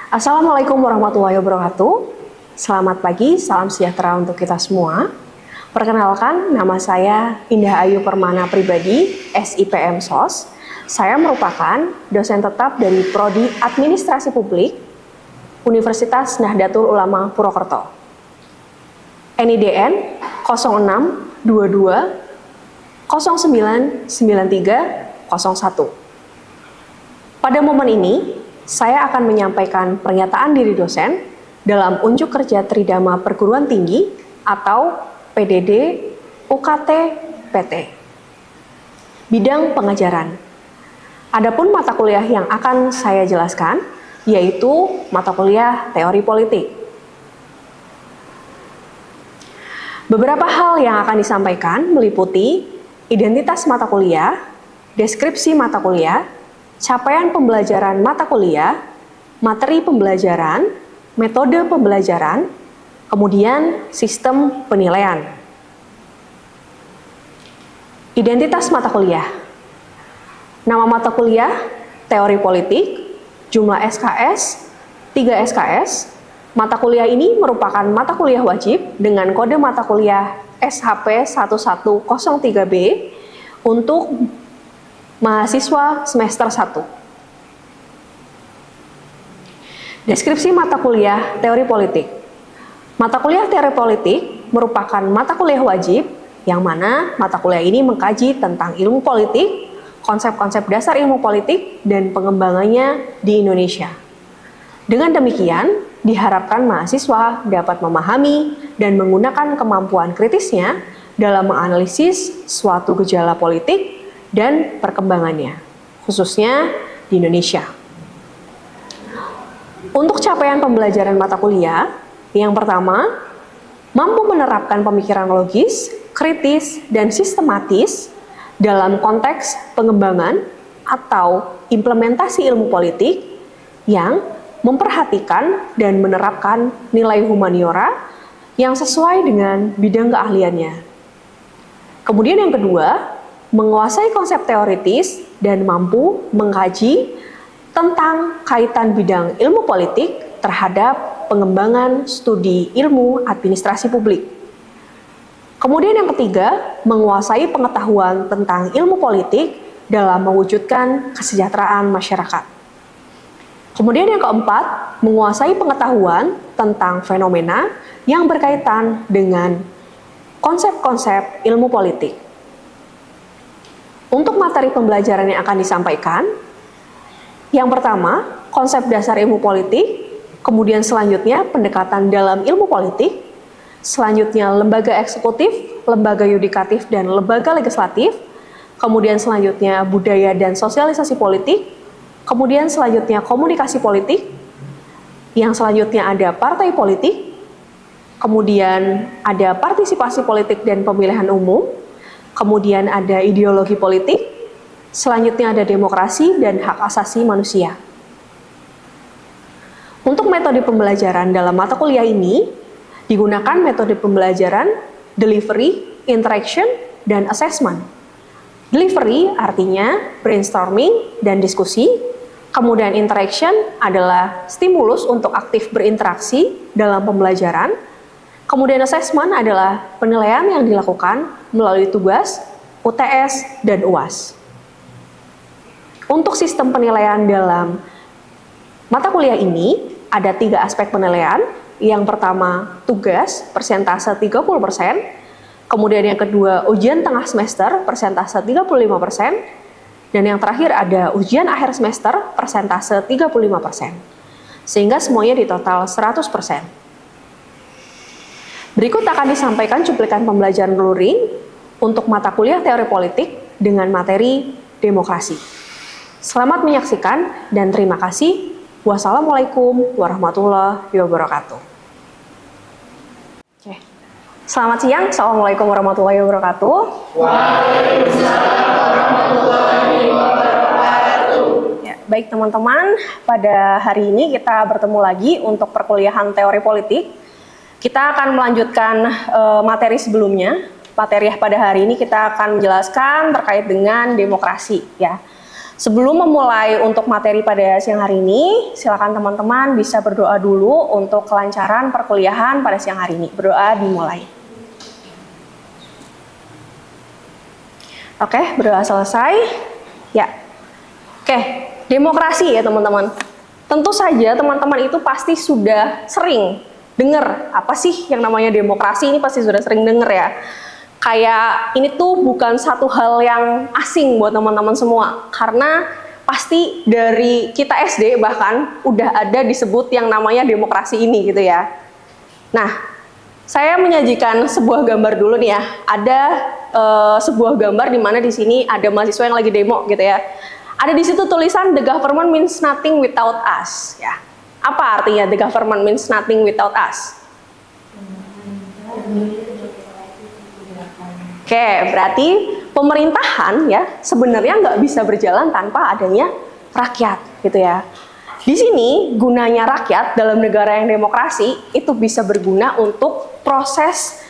Assalamualaikum warahmatullahi wabarakatuh. Selamat pagi, salam sejahtera untuk kita semua. Perkenalkan, nama saya Indah Ayu Permana Pribadi, SIPM SOS. Saya merupakan dosen tetap dari Prodi Administrasi Publik Universitas Nahdlatul Ulama Purwokerto. NIDN 0622 0993 01. Pada momen ini, saya akan menyampaikan pernyataan diri dosen dalam unjuk kerja Tridharma Perguruan Tinggi atau PDD UKT PT. Bidang pengajaran. Adapun mata kuliah yang akan saya jelaskan yaitu mata kuliah Teori Politik. Beberapa hal yang akan disampaikan meliputi identitas mata kuliah, deskripsi mata kuliah, capaian pembelajaran mata kuliah, materi pembelajaran, metode pembelajaran, kemudian sistem penilaian. Identitas mata kuliah. Nama mata kuliah, Teori Politik, jumlah SKS, 3 SKS. Mata kuliah ini merupakan mata kuliah wajib dengan kode mata kuliah SHP 1103B untuk mahasiswa semester 1. Deskripsi mata kuliah Teori Politik. Mata kuliah Teori Politik merupakan mata kuliah wajib yang mana mata kuliah ini mengkaji tentang ilmu politik, konsep-konsep dasar ilmu politik, dan pengembangannya di Indonesia. Dengan demikian, diharapkan mahasiswa dapat memahami dan menggunakan kemampuan kritisnya dalam menganalisis suatu gejala politik dan perkembangannya, khususnya di Indonesia. Untuk capaian pembelajaran mata kuliah, yang pertama, mampu menerapkan pemikiran logis, kritis, dan sistematis dalam konteks pengembangan atau implementasi ilmu politik yang memperhatikan dan menerapkan nilai humaniora yang sesuai dengan bidang keahliannya. Kemudian yang kedua, menguasai konsep teoritis dan mampu mengkaji tentang kaitan bidang ilmu politik terhadap pengembangan studi ilmu administrasi publik. Kemudian yang ketiga, menguasai pengetahuan tentang ilmu politik dalam mewujudkan kesejahteraan masyarakat. Kemudian yang keempat, menguasai pengetahuan tentang fenomena yang berkaitan dengan konsep-konsep ilmu politik. Untuk materi pembelajaran yang akan disampaikan, yang pertama, konsep dasar ilmu politik, kemudian selanjutnya pendekatan dalam ilmu politik, selanjutnya lembaga eksekutif, lembaga yudikatif, dan lembaga legislatif, kemudian selanjutnya budaya dan sosialisasi politik, kemudian selanjutnya komunikasi politik, yang selanjutnya ada partai politik, kemudian ada partisipasi politik dan pemilihan umum, kemudian ada ideologi politik, selanjutnya ada demokrasi dan hak asasi manusia. Untuk metode pembelajaran dalam mata kuliah ini, digunakan metode pembelajaran delivery, interaction, dan assessment. Delivery artinya brainstorming dan diskusi, kemudian interaction adalah stimulus untuk aktif berinteraksi dalam pembelajaran, kemudian assessment adalah penilaian yang dilakukan melalui tugas, UTS, dan UAS. Untuk sistem penilaian dalam mata kuliah ini, ada 3 aspek penilaian. Yang pertama, tugas, persentase 30%. Kemudian yang kedua, ujian tengah semester, persentase 35%. Dan yang terakhir ada ujian akhir semester, persentase 35%. Sehingga semuanya di total 100%. Berikut akan disampaikan cuplikan pembelajaran luring untuk mata kuliah Teori Politik dengan materi demokrasi. Selamat menyaksikan dan terima kasih. Wassalamualaikum warahmatullahi wabarakatuh. Selamat siang, Assalamualaikum warahmatullahi wabarakatuh. Waalaikumsalam warahmatullahi baik teman-teman, pada hari ini kita bertemu lagi untuk perkuliahan teori politik. Kita akan melanjutkan materi sebelumnya. Materi pada hari ini kita akan menjelaskan terkait dengan demokrasi ya. Sebelum memulai untuk materi pada siang hari ini, silakan teman-teman bisa berdoa dulu untuk kelancaran perkuliahan pada siang hari ini. Berdoa dimulai. Oke, berdoa selesai. Ya. Oke, demokrasi ya teman-teman. Tentu saja teman-teman itu pasti sudah sering dengar apa sih yang namanya demokrasi, ini pasti sudah sering dengar ya. Kayak ini tuh bukan satu hal yang asing buat teman-teman semua, karena pasti dari kita SD bahkan udah ada disebut yang namanya demokrasi ini gitu ya. Nah, saya menyajikan sebuah gambar dulu nih ya. Ada sebuah gambar di mana di sini ada mahasiswa yang lagi demo gitu ya. Ada di situ tulisan the government means nothing without us ya. Apa artinya the government means nothing without us? Oke, berarti pemerintahan ya sebenarnya nggak bisa berjalan tanpa adanya rakyat gitu ya. Di sini gunanya rakyat dalam negara yang demokrasi itu bisa berguna untuk proses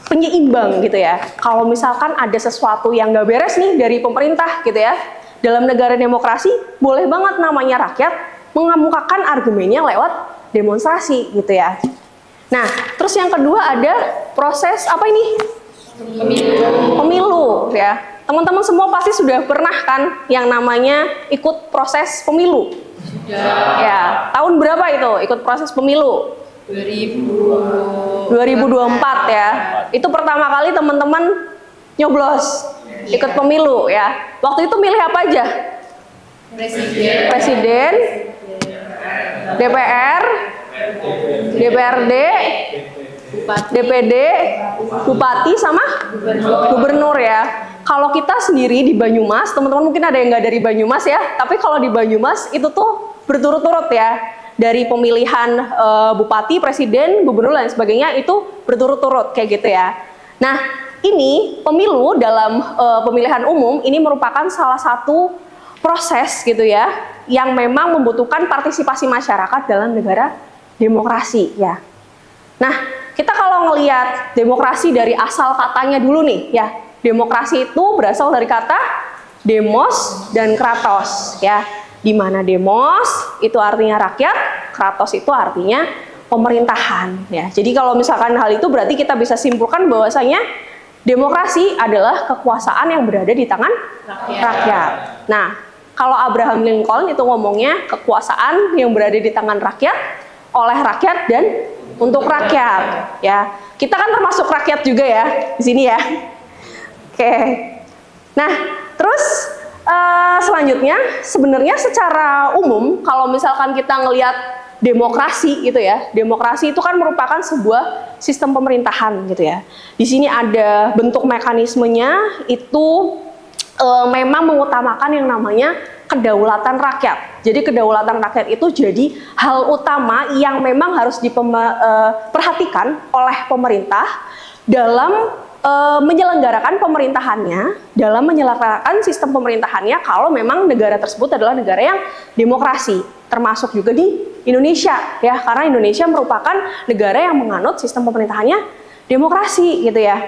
penyeimbang gitu ya. Kalau misalkan ada sesuatu yang nggak beres nih dari pemerintah gitu ya, dalam negara demokrasi boleh banget namanya rakyat mengemukakan argumennya lewat demonstrasi gitu ya. Nah, terus yang kedua ada proses apa ini? Pemilu ya. Teman-teman semua pasti sudah pernah kan yang namanya ikut proses pemilu? Sudah. Ya, tahun berapa itu ikut proses pemilu? 2024 ya. Itu pertama kali teman-teman nyoblos ikut pemilu ya. Waktu itu milih apa aja? Presiden, DPR, DPRD, DPD, Bupati sama Gubernur ya. Kalau kita sendiri di Banyumas, teman-teman mungkin ada yang nggak dari Banyumas ya, tapi kalau di Banyumas itu tuh berturut-turut ya. Dari pemilihan Bupati, Presiden, Gubernur dan sebagainya itu berturut-turut kayak gitu ya. Nah, ini pemilu dalam pemilihan umum ini merupakan salah satu proses gitu ya, yang memang membutuhkan partisipasi masyarakat dalam negara demokrasi ya. Nah, kita kalau ngelihat demokrasi dari asal katanya dulu nih ya, demokrasi itu berasal dari kata demos dan kratos ya, di mana demos itu artinya rakyat, kratos itu artinya pemerintahan ya. Jadi kalau misalkan hal itu berarti kita bisa simpulkan bahwasanya demokrasi adalah kekuasaan yang berada di tangan rakyat. Nah, kalau Abraham Lincoln itu ngomongnya kekuasaan yang berada di tangan rakyat, oleh rakyat dan untuk rakyat ya. Kita kan termasuk rakyat juga ya di sini ya. Oke. Nah, terus selanjutnya sebenarnya secara umum kalau misalkan kita ngelihat demokrasi gitu ya, demokrasi itu kan merupakan sebuah sistem pemerintahan gitu ya. Di sini ada bentuk mekanismenya itu memang mengutamakan yang namanya kedaulatan rakyat. Jadi kedaulatan rakyat itu jadi hal utama yang memang harus diperhatikan oleh pemerintah dalam menyelenggarakan pemerintahannya, dalam menyelenggarakan sistem pemerintahannya kalau memang negara tersebut adalah negara yang demokrasi, termasuk juga di Indonesia ya, karena Indonesia merupakan negara yang menganut sistem pemerintahannya demokrasi gitu ya.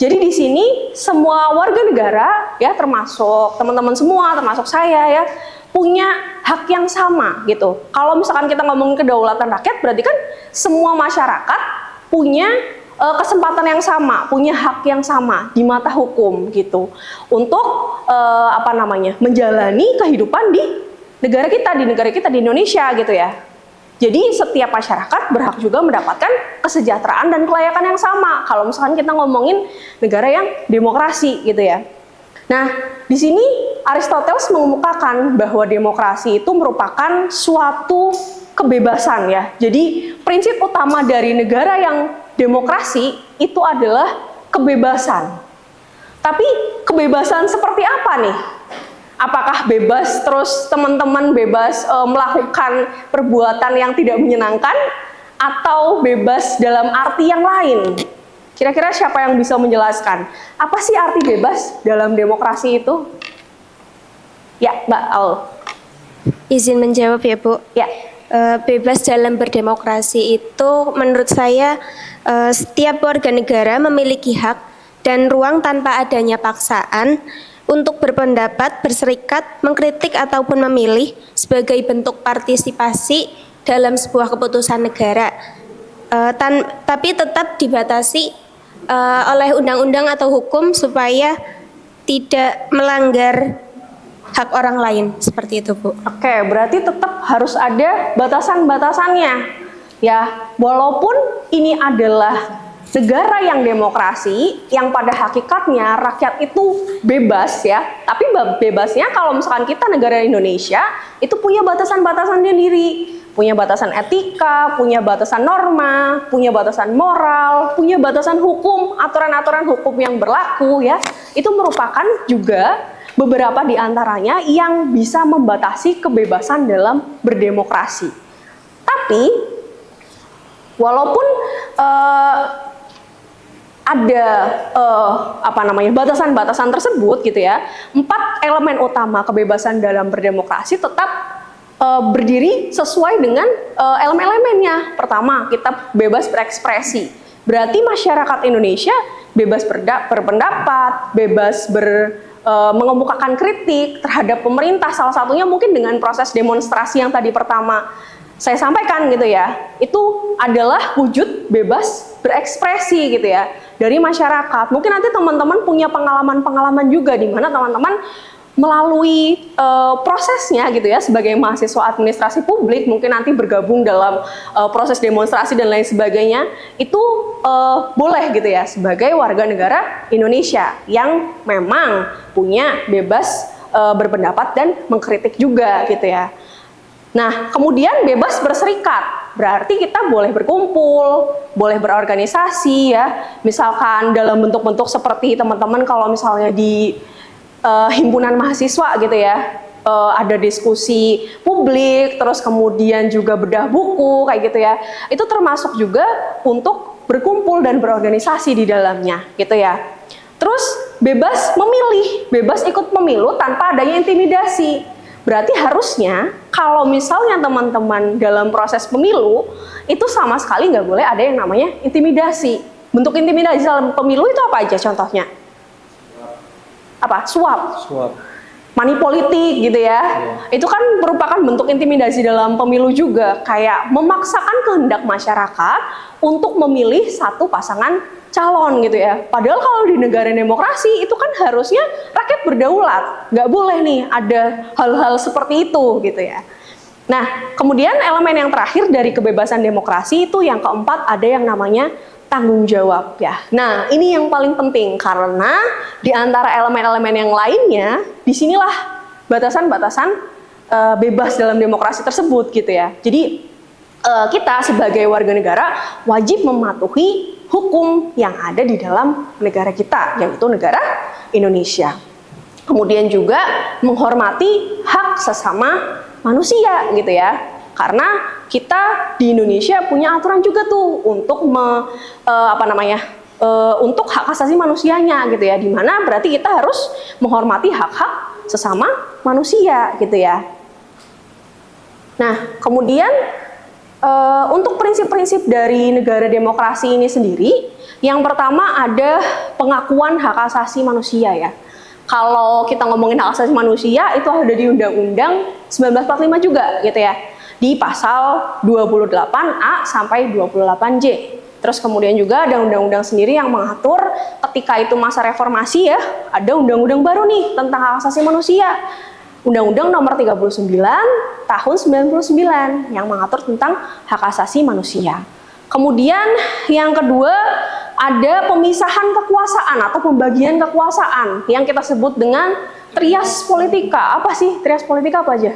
Jadi di sini semua warga negara ya, termasuk teman-teman semua, termasuk saya ya, punya hak yang sama gitu. Kalau misalkan kita ngomongin kedaulatan rakyat, berarti kan semua masyarakat punya kesempatan yang sama, punya hak yang sama di mata hukum gitu, untuk menjalani kehidupan di negara kita di Indonesia gitu ya. Jadi setiap masyarakat berhak juga mendapatkan kesejahteraan dan kelayakan yang sama kalau misalkan kita ngomongin negara yang demokrasi gitu ya. Nah, di sini Aristoteles mengemukakan bahwa demokrasi itu merupakan suatu kebebasan ya. Jadi prinsip utama dari negara yang demokrasi itu adalah kebebasan. Tapi kebebasan seperti apa nih? Apakah bebas terus teman-teman bebas melakukan perbuatan yang tidak menyenangkan, atau bebas dalam arti yang lain? Kira-kira siapa yang bisa menjelaskan? Apa sih arti bebas dalam demokrasi itu? Ya, Mbak Aul. Izin menjawab ya Bu. Ya. Bebas dalam berdemokrasi itu menurut saya setiap warga negara memiliki hak dan ruang tanpa adanya paksaan untuk berpendapat, berserikat, mengkritik ataupun memilih sebagai bentuk partisipasi dalam sebuah keputusan negara. Tapi tetap dibatasi oleh undang-undang atau hukum supaya tidak melanggar hak orang lain, seperti itu Bu. Oke, berarti tetap harus ada batasan-batasannya. Ya, walaupun ini adalah negara yang demokrasi, yang pada hakikatnya rakyat itu bebas ya, tapi bebasnya kalau misalkan kita negara Indonesia itu punya batasan-batasan sendiri, punya batasan etika, punya batasan norma, punya batasan moral, punya batasan hukum, aturan-aturan hukum yang berlaku ya. Itu merupakan juga beberapa di antaranya yang bisa membatasi kebebasan dalam berdemokrasi. Tapi walaupun ada batasan-batasan tersebut gitu ya, 4 elemen utama kebebasan dalam berdemokrasi tetap berdiri sesuai dengan elemen-elemennya. Pertama, kita bebas berekspresi. Berarti masyarakat Indonesia bebas berpendapat, bebas mengemukakan kritik terhadap pemerintah, salah satunya mungkin dengan proses demonstrasi yang tadi pertama saya sampaikan gitu ya. Itu adalah wujud bebas berekspresi gitu ya dari masyarakat. Mungkin nanti teman-teman punya pengalaman-pengalaman juga di mana teman-teman melalui prosesnya gitu ya sebagai mahasiswa administrasi publik, mungkin nanti bergabung dalam proses demonstrasi dan lain sebagainya, itu boleh gitu ya sebagai warga negara Indonesia yang memang punya bebas berpendapat dan mengkritik juga gitu ya. Nah, kemudian bebas berserikat, berarti kita boleh berkumpul, boleh berorganisasi ya, misalkan dalam bentuk-bentuk seperti teman-teman kalau misalnya di himpunan mahasiswa gitu ya, ada diskusi publik, terus kemudian juga bedah buku kayak gitu ya, itu termasuk juga untuk berkumpul dan berorganisasi di dalamnya gitu ya. Terus bebas memilih, bebas ikut pemilu tanpa adanya intimidasi. Berarti harusnya kalau misalnya teman-teman dalam proses pemilu itu sama sekali nggak boleh ada yang namanya intimidasi. Bentuk intimidasi dalam pemilu itu apa aja contohnya? Apa? Suap. Money politik gitu ya. Itu kan merupakan bentuk intimidasi dalam pemilu juga, kayak memaksakan kehendak masyarakat untuk memilih satu pasangan calon gitu ya. Padahal kalau di negara demokrasi itu kan harusnya rakyat berdaulat, nggak boleh nih ada hal-hal seperti itu gitu ya. Nah, kemudian elemen yang terakhir dari kebebasan demokrasi itu yang keempat ada yang namanya tanggung jawab ya. Nah, ini yang paling penting karena di antara elemen-elemen yang lainnya, disinilah batasan-batasan bebas dalam demokrasi tersebut gitu ya. Jadi kita sebagai warga negara wajib mematuhi hukum yang ada di dalam negara kita, yaitu negara Indonesia. Kemudian juga menghormati hak sesama manusia gitu ya. Karena kita di Indonesia punya aturan juga tuh untuk untuk hak asasi manusianya gitu ya, dimana berarti kita harus menghormati hak-hak sesama manusia gitu ya. Nah, kemudian untuk prinsip-prinsip dari negara demokrasi ini sendiri, yang pertama ada pengakuan hak asasi manusia ya. Kalau kita ngomongin hak asasi manusia itu ada di Undang-Undang 1945 juga gitu ya, di pasal 28A sampai 28J. Terus kemudian juga ada undang-undang sendiri yang mengatur ketika itu masa reformasi ya, ada undang-undang baru nih tentang hak asasi manusia. Undang-Undang nomor 39 tahun 99 yang mengatur tentang hak asasi manusia. Kemudian yang kedua ada pemisahan kekuasaan atau pembagian kekuasaan yang kita sebut dengan trias politika. Apa sih trias politika apa aja?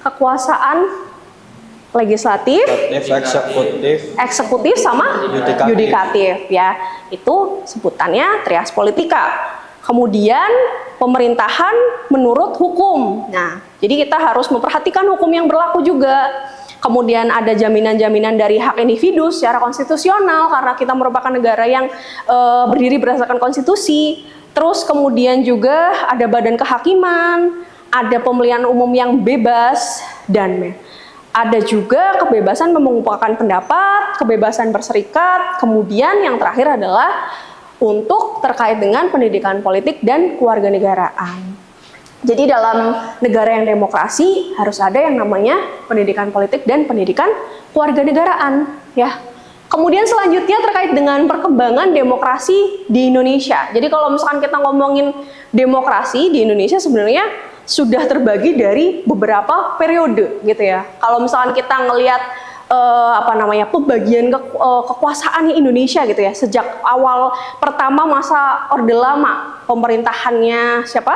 Kekuasaan legislatif, eksekutif sama yudikatif ya. Itu sebutannya trias politika. Kemudian pemerintahan menurut hukum. Nah, jadi kita harus memperhatikan hukum yang berlaku juga. Kemudian ada jaminan-jaminan dari hak individu secara konstitusional karena kita merupakan negara yang berdiri berdasarkan konstitusi. Terus kemudian juga ada badan kehakiman, ada pemilihan umum yang bebas, dan ada juga kebebasan mengungkapkan pendapat, kebebasan berserikat, kemudian yang terakhir adalah untuk terkait dengan pendidikan politik dan kewarganegaraan. Jadi dalam negara yang demokrasi harus ada yang namanya pendidikan politik dan pendidikan kewarganegaraan, ya. Kemudian selanjutnya terkait dengan perkembangan demokrasi di Indonesia. Jadi kalau misalkan kita ngomongin demokrasi di Indonesia sebenarnya sudah terbagi dari beberapa periode gitu ya. Kalau misalkan kita ngelihat pembagian kekuasaan di Indonesia gitu ya, sejak awal pertama masa Orde Lama, pemerintahannya siapa?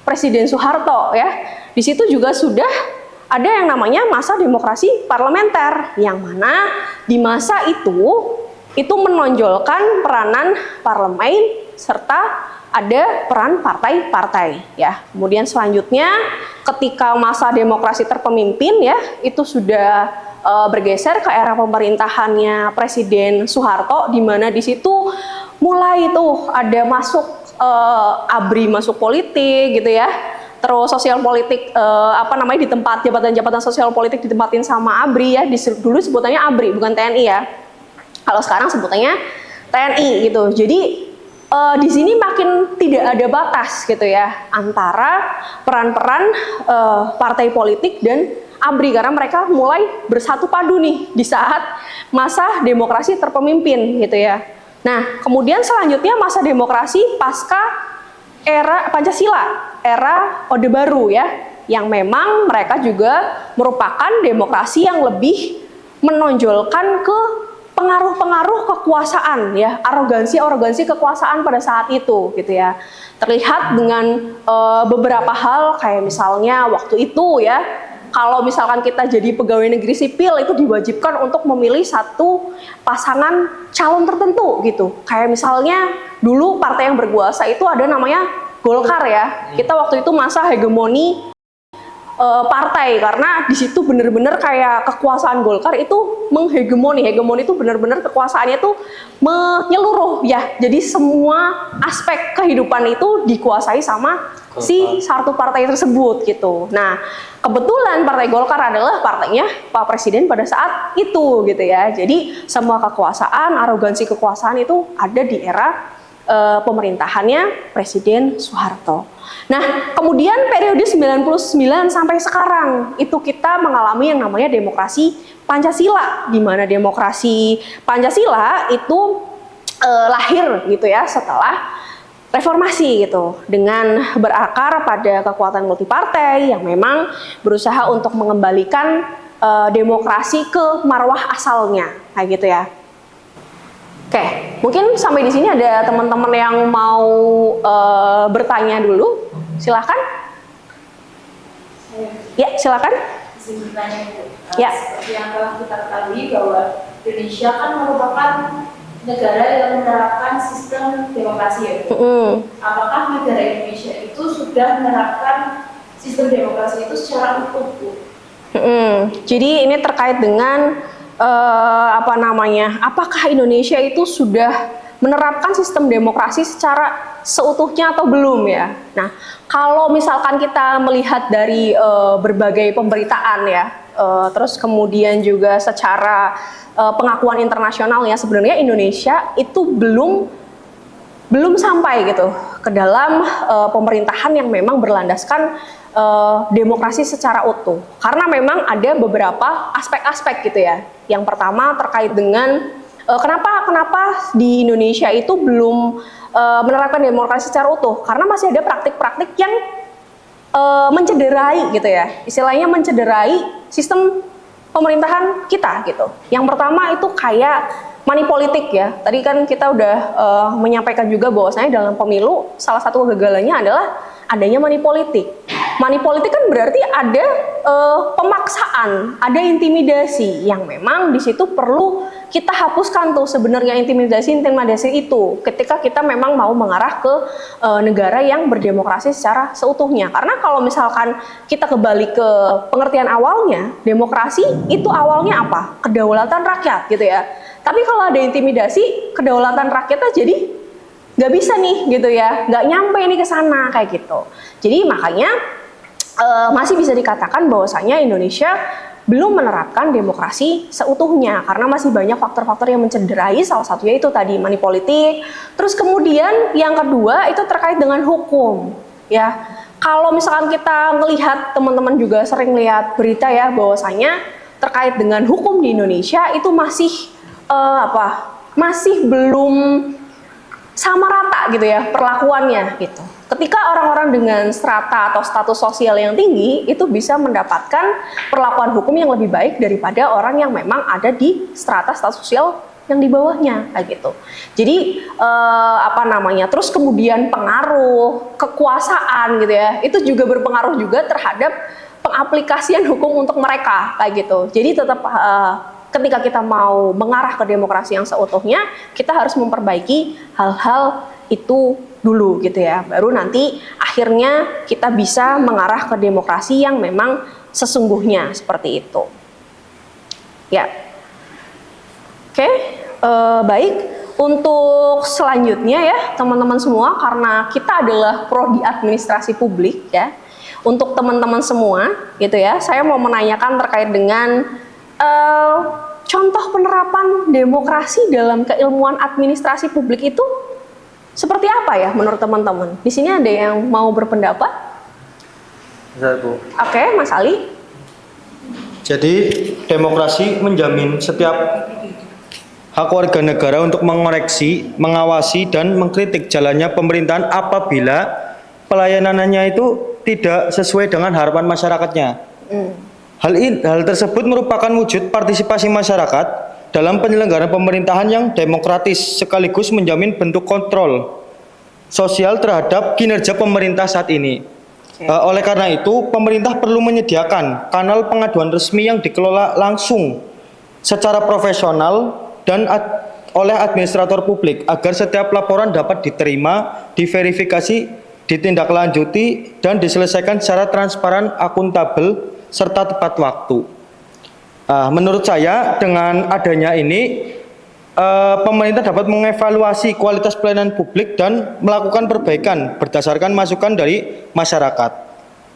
Presiden Soeharto ya. Di situ juga sudah ada yang namanya masa demokrasi parlementer, yang mana di masa itu menonjolkan peranan parlemen serta ada peran partai-partai ya. Kemudian selanjutnya ketika masa demokrasi terpemimpin ya, itu sudah bergeser ke era pemerintahannya Presiden Soeharto, di mana di situ mulai tuh ada masuk ABRI masuk politik gitu ya. Terus sosial politik di tempat jabatan-jabatan sosial politik ditempatin sama ABRI ya. Dulu sebutannya ABRI bukan TNI ya. Kalau sekarang sebutannya TNI gitu. Jadi di sini makin tidak ada batas gitu ya antara peran-peran partai politik dan ABRI, karena mereka mulai bersatu padu nih di saat masa demokrasi terpemimpin gitu ya. Nah, kemudian selanjutnya masa demokrasi pasca era Pancasila, era Orde Baru ya, yang memang mereka juga merupakan demokrasi yang lebih menonjolkan ke pengaruh-pengaruh kekuasaan ya, arogansi kekuasaan pada saat itu gitu ya. Terlihat dengan beberapa hal, kayak misalnya waktu itu ya, kalau misalkan kita jadi pegawai negeri sipil itu diwajibkan untuk memilih satu pasangan calon tertentu gitu. Kayak misalnya dulu partai yang berkuasa itu ada namanya Golkar ya. Kita waktu itu masa hegemoni partai, karena di situ bener-bener kayak kekuasaan Golkar itu hegemoni itu bener-bener kekuasaannya itu menyeluruh ya. Jadi semua aspek kehidupan itu dikuasai sama si satu partai tersebut gitu. Nah, kebetulan Partai Golkar adalah partainya Pak Presiden pada saat itu gitu ya. Jadi semua kekuasaan, arogansi kekuasaan itu ada di era pemerintahannya Presiden Soeharto. Nah, kemudian periode 99 sampai sekarang itu kita mengalami yang namanya demokrasi Pancasila, di mana demokrasi Pancasila itu lahir gitu ya setelah reformasi gitu, dengan berakar pada kekuatan multipartai yang memang berusaha untuk mengembalikan demokrasi ke marwah asalnya, kayak gitu ya. Oke, mungkin sampai di sini ada teman-teman yang mau bertanya dulu. Silahkan. Ya, silakan. Izin bertanya, Bu. Ya. Seperti yang telah kita ketahui bahwa Indonesia kan merupakan negara yang menerapkan sistem demokrasi ya, Bu. Apakah negara Indonesia itu sudah menerapkan sistem demokrasi itu secara utuh, Bu? Jadi ini terkait dengan apakah Indonesia itu sudah menerapkan sistem demokrasi secara seutuhnya atau belum ya. Nah, kalau misalkan kita melihat dari berbagai pemberitaan ya, terus kemudian juga secara pengakuan internasional ya, sebenarnya Indonesia itu belum sampai gitu ke dalam pemerintahan yang memang berlandaskan demokrasi secara utuh. Karena memang ada beberapa aspek-aspek gitu ya. Yang pertama terkait dengan kenapa di Indonesia itu belum menerapkan demokrasi secara utuh, karena masih ada praktik-praktik yang mencederai gitu ya, istilahnya mencederai sistem pemerintahan kita gitu. Yang pertama itu kayak money politik ya. Tadi kan kita udah menyampaikan juga bahwasanya dalam pemilu salah satu kegagalannya adalah adanya money politik. Money politik kan berarti ada pemaksaan, ada intimidasi yang memang di situ perlu kita hapuskan tuh sebenarnya intimidasi itu ketika kita memang mau mengarah ke negara yang berdemokrasi secara seutuhnya. Karena kalau misalkan kita kembali ke pengertian awalnya, demokrasi itu awalnya apa? Kedaulatan rakyat gitu ya. Tapi kalau ada intimidasi, kedaulatan rakyatnya jadi nggak bisa nih gitu ya, nggak nyampe nih ke sana kayak gitu. Jadi makanya masih bisa dikatakan bahwasanya Indonesia belum menerapkan demokrasi seutuhnya karena masih banyak faktor-faktor yang mencederai, salah satunya itu tadi money politik. Terus kemudian yang kedua itu terkait dengan hukum, ya. Kalau misalkan kita melihat, teman-teman juga sering lihat berita ya bahwasanya terkait dengan hukum di Indonesia itu masih masih belum sama rata gitu ya perlakuannya gitu. Ketika orang-orang dengan strata atau status sosial yang tinggi itu bisa mendapatkan perlakuan hukum yang lebih baik daripada orang yang memang ada di strata status sosial yang di bawahnya kayak gitu. Jadi terus kemudian pengaruh kekuasaan gitu ya, itu juga berpengaruh juga terhadap pengaplikasian hukum untuk mereka kayak gitu. Jadi tetap ketika kita mau mengarah ke demokrasi yang seutuhnya, kita harus memperbaiki hal-hal itu dulu gitu ya. Baru nanti akhirnya kita bisa mengarah ke demokrasi yang memang sesungguhnya seperti itu. Ya. Oke, baik. Untuk selanjutnya ya teman-teman semua, karena kita adalah prodi administrasi publik ya. Untuk teman-teman semua gitu ya, saya mau menanyakan terkait dengan contoh penerapan demokrasi dalam keilmuan administrasi publik itu seperti apa ya menurut teman-teman? Di sini ada yang mau berpendapat? Oke, Mas Ali. Jadi demokrasi menjamin setiap hak warga negara untuk mengoreksi, mengawasi, dan mengkritik jalannya pemerintahan apabila pelayanannya itu tidak sesuai dengan harapan masyarakatnya. Hal tersebut merupakan wujud partisipasi masyarakat dalam penyelenggaraan pemerintahan yang demokratis sekaligus menjamin bentuk kontrol sosial terhadap kinerja pemerintah saat ini. Oleh karena itu, pemerintah perlu menyediakan kanal pengaduan resmi yang dikelola langsung secara profesional dan oleh administrator publik agar setiap laporan dapat diterima, diverifikasi, ditindaklanjuti, dan diselesaikan secara transparan, akuntabel, serta tepat waktu. Menurut saya dengan adanya ini pemerintah dapat mengevaluasi kualitas pelayanan publik dan melakukan perbaikan berdasarkan masukan dari masyarakat.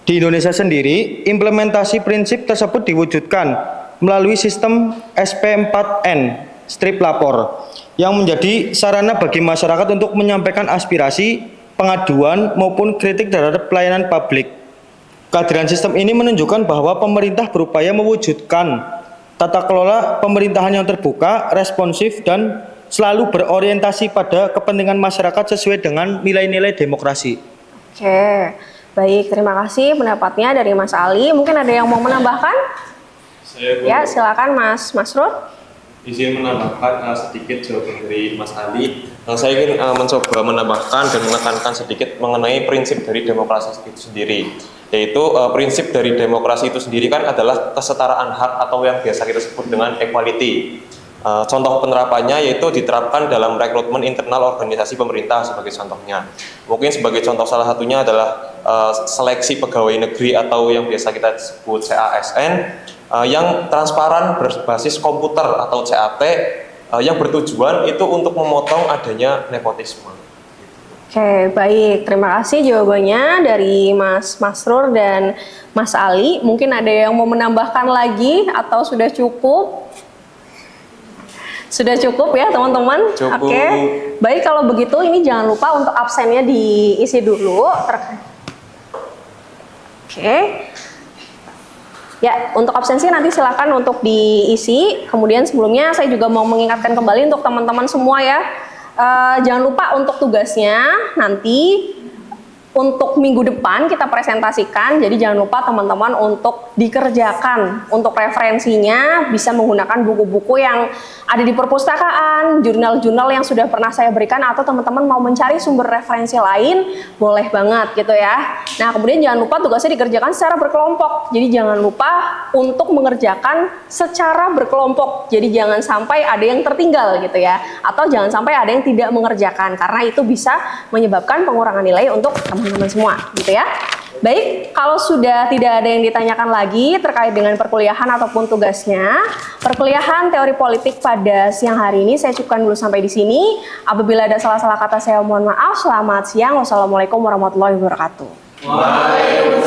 Di Indonesia sendiri, implementasi prinsip tersebut diwujudkan melalui sistem SP4N, strip lapor, yang menjadi sarana bagi masyarakat untuk menyampaikan aspirasi, pengaduan maupun kritik terhadap pelayanan publik. Kehadiran sistem ini menunjukkan bahwa pemerintah berupaya mewujudkan tata kelola pemerintahan yang terbuka, responsif, dan selalu berorientasi pada kepentingan masyarakat sesuai dengan nilai-nilai demokrasi. Oke, baik, terima kasih pendapatnya dari Mas Ali. Mungkin ada yang mau menambahkan? Ya, silakan Mas Masrur. Izin menambahkan sedikit jawaban dari Mas Ali. Saya ingin mencoba menambahkan dan menekankan sedikit mengenai prinsip dari demokrasi itu sendiri. Yaitu prinsip dari demokrasi itu sendiri kan adalah kesetaraan hak atau yang biasa kita sebut dengan equality. Contoh penerapannya yaitu diterapkan dalam rekrutmen internal organisasi pemerintah sebagai contohnya. Mungkin sebagai contoh salah satunya adalah seleksi pegawai negeri atau yang biasa kita sebut CASN yang transparan berbasis komputer atau CAT yang bertujuan itu untuk memotong adanya nepotisme. Oke, baik. Terima kasih jawabannya dari Mas Masrur dan Mas Ali. Mungkin ada yang mau menambahkan lagi atau sudah cukup? Sudah cukup ya teman-teman? Oke. Baik, kalau begitu ini jangan lupa untuk absennya diisi dulu. Oke. Ya, untuk absensi nanti silakan untuk diisi. Kemudian sebelumnya saya juga mau mengingatkan kembali untuk teman-teman semua ya. Jangan lupa untuk tugasnya nanti untuk minggu depan kita presentasikan, jadi jangan lupa teman-teman untuk dikerjakan. Untuk referensinya bisa menggunakan buku-buku yang ada di perpustakaan, jurnal-jurnal yang sudah pernah saya berikan, atau teman-teman mau mencari sumber referensi lain, boleh banget gitu ya. Nah, kemudian jangan lupa tugasnya dikerjakan secara berkelompok, jadi jangan lupa untuk mengerjakan secara berkelompok, jadi jangan sampai ada yang tertinggal gitu ya, atau jangan sampai ada yang tidak mengerjakan, karena itu bisa menyebabkan pengurangan nilai untuk teman-teman semua gitu ya. Baik, kalau sudah tidak ada yang ditanyakan lagi terkait dengan perkuliahan ataupun tugasnya, perkuliahan teori politik pada siang hari ini saya cukupkan dulu sampai di sini. Apabila ada salah-salah kata saya mohon maaf. Selamat siang. Wassalamualaikum warahmatullahi wabarakatuh. Waalaikumsalam.